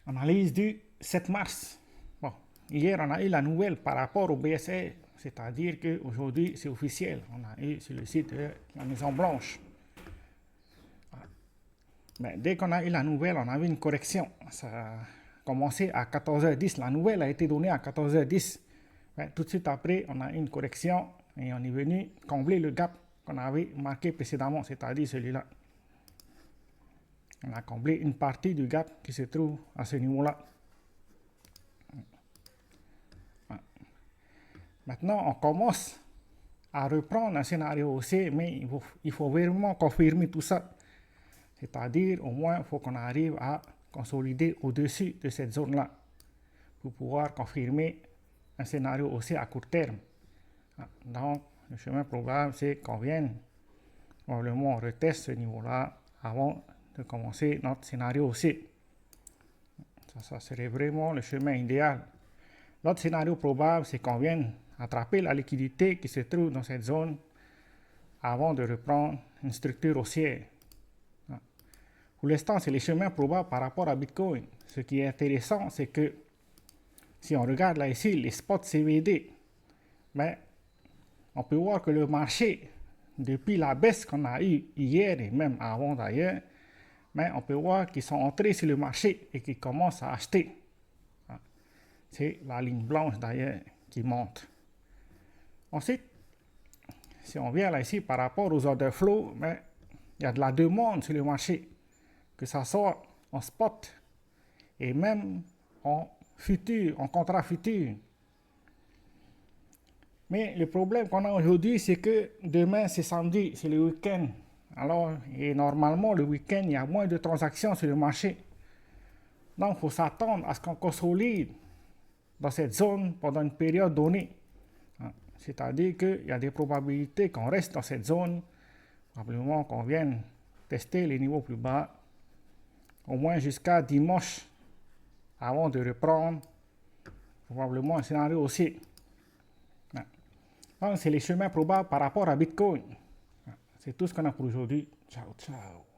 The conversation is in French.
Analyse du 7 mars. Bon, hier, on a eu la nouvelle par rapport au BSR, c'est-à-dire qu'aujourd'hui, c'est officiel. On a eu sur le site de la Maison Blanche. Mais dès qu'on a eu la nouvelle, on a vu une correction. Ça a commencé à 14h10. La nouvelle a été donnée à 14h10. Mais tout de suite après, on a eu une correction et on est venu combler le gap qu'on avait marqué précédemment, c'est-à-dire celui-là. On a comblé une partie du gap qui se trouve à ce niveau-là. Maintenant, on commence à reprendre un scénario haussier, mais il faut vraiment confirmer tout ça. C'est-à-dire, au moins, il faut qu'on arrive à consolider au-dessus de cette zone-là pour pouvoir confirmer un scénario haussier à court terme. Donc, le chemin probable, c'est qu'on vienne, probablement on reteste ce niveau-là avant de commencer notre scénario haussier. Ça serait vraiment le chemin idéal. L'autre scénario probable, c'est qu'on vienne attraper la liquidité qui se trouve dans cette zone avant de reprendre une structure haussière. Pour l'instant, c'est les chemins probables par rapport à Bitcoin. Ce qui est intéressant, c'est que si on regarde là ici les spots CVD, ben, on peut voir que le marché, depuis la baisse qu'on a eue hier et même avant d'ailleurs, ben, on peut voir qu'ils sont entrés sur le marché et qu'ils commencent à acheter. C'est la ligne blanche d'ailleurs qui monte. Ensuite, si on vient là ici par rapport aux order flow, ben, il y a de la demande sur le marché, que ça soit en spot et même en futur, en contrat futur. Mais le problème qu'on a aujourd'hui, c'est que demain, c'est samedi, c'est le week-end. Alors, et normalement, le week-end, il y a moins de transactions sur le marché. Donc, il faut s'attendre à ce qu'on consolide dans cette zone pendant une période donnée. C'est-à-dire qu'il y a des probabilités qu'on reste dans cette zone, probablement qu'on vienne tester les niveaux plus bas, au moins jusqu'à dimanche, avant de reprendre probablement un scénario haussier. Donc, c'est les chemins probables par rapport à Bitcoin. C'est tout ce qu'on a pour aujourd'hui. Ciao, ciao.